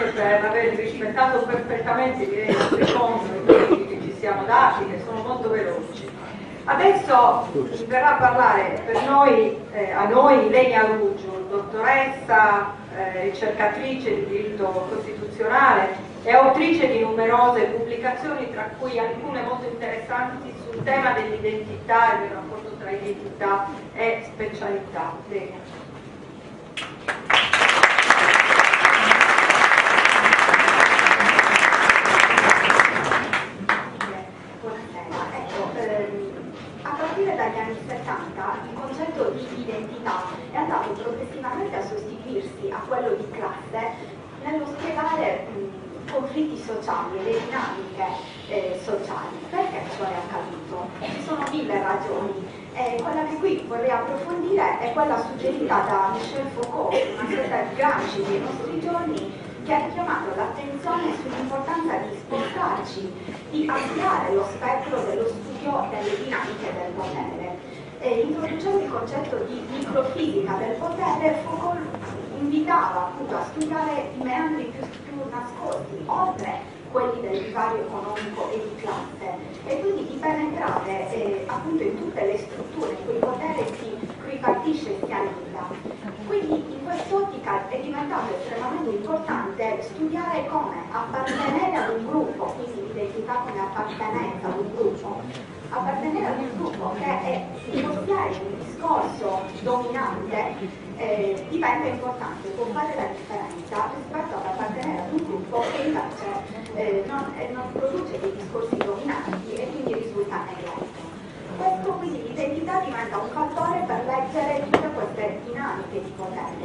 per aver rispettato perfettamente i secondi che ci siamo dati, che sono molto veloci. Adesso verrà a parlare per noi, a noi Lenia Ruggio, dottoressa, ricercatrice di diritto costituzionale e autrice di numerose pubblicazioni, tra cui alcune molto interessanti sul tema dell'identità e del rapporto tra identità e specialità. Lenia. Dagli anni 70 il concetto di identità è andato progressivamente a sostituirsi a quello di classe nello spiegare conflitti sociali e le dinamiche sociali. Perché ciò è accaduto? Ci sono mille ragioni. Quella che qui vorrei approfondire è quella suggerita da Michel Foucault, una sorta di Gramsci dei nostri giorni, che ha richiamato l'attenzione sull'importanza di spostarci, di ampliare lo spettro dello studio delle dinamiche del potere. Introducendo il concetto di microfisica del potere, Foucault invitava appunto a studiare i meandri più nascosti, oltre quelli del divario economico e di classe, e quindi di penetrare appunto in tutte le strutture in cui il potere si ripartisce e si annida. Quindi in quest'ottica è diventato estremamente importante studiare come appartenere ad un gruppo, quindi l'identità come appartenenza ad un gruppo, appartenere ad un gruppo che possiede un discorso dominante diventa importante, può fare la differenza rispetto ad appartenere ad un gruppo che invece non produce dei discorsi dominanti e quindi risulta negletto. Questo quindi l'identità diventa un fattore per leggere tutte queste dinamiche di potere.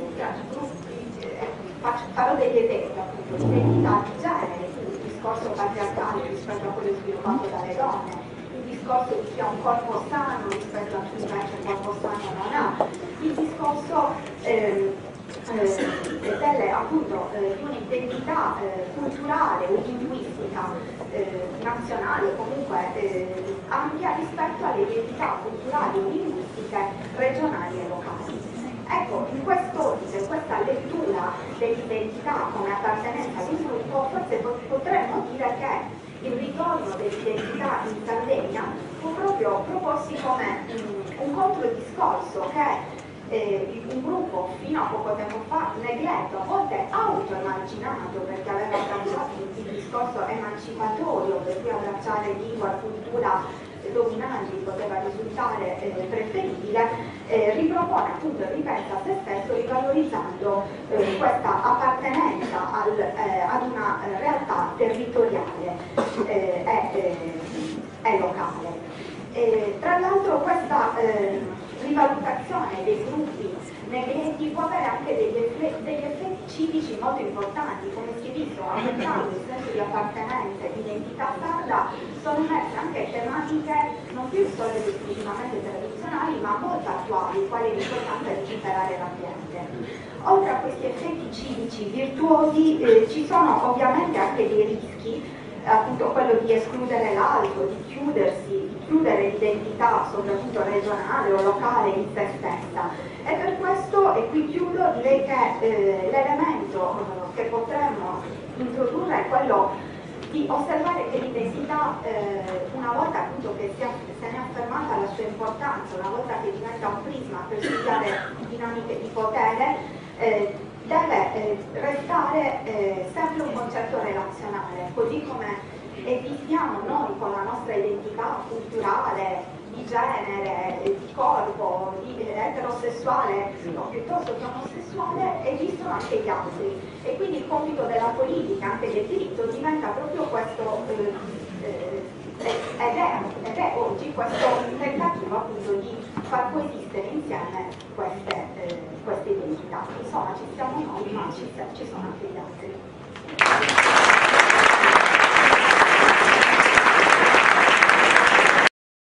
Farò degli esempi, appunto, l'identità di genere, quindi il discorso patriarcale rispetto a quello sviluppato dalle donne, il discorso di chi ha un corpo sano rispetto a chi invece un corpo sano non ha, il discorso appunto di un'identità culturale o linguistica nazionale o comunque ampia rispetto alle identità culturali o linguistiche regionali e locali. Ecco, in quest'ottica, in questa lettura dell'identità come appartenenza ad un gruppo, forse potremmo dire che il ritorno dell'identità in Sardegna fu proprio proposti come un controdiscorso che un gruppo fino a poco tempo fa negletto, a volte autoemarginato perché aveva abbracciato il discorso emancipatorio per cui abbracciare lingua e cultura dominanti poteva risultare preferibile, ripropone appunto e ripensa a se stesso rivalorizzando questa appartenenza ad una realtà territoriale e locale. Tra l'altro questa rivalutazione dei gruppi negletti può avere anche degli effetti civici molto importanti, come si è visto, aumentando il senso di appartenenza e di identità sarda, sono emerse anche tematiche non più solo ed esclusivamente tradizionali, ma molto attuali, quali l'importanza di tutelare l'ambiente. Oltre a questi effetti civici virtuosi, ci sono ovviamente anche dei rischi, appunto quello di escludere l'altro, di chiudersi, di chiudere l'identità soprattutto regionale o locale in se stessa. E per questo, e qui chiudo, direi che l'elemento che potremmo introdurre è quello di osservare che l'identità, una volta appunto che se ne è affermata la sua importanza, una volta che diventa un prisma per studiare dinamiche di potere, deve restare sempre un concetto relazionale, così come esistiamo noi con la nostra identità culturale, di genere, di corpo, di eterosessuale o piuttosto che omosessuale, esistono anche gli altri. E quindi il compito della politica, anche del diritto, diventa proprio questo, ed è oggi questo tentativo appunto di far coesistere insieme queste identità. Insomma, ci siamo noi, ma ci sono anche gli altri.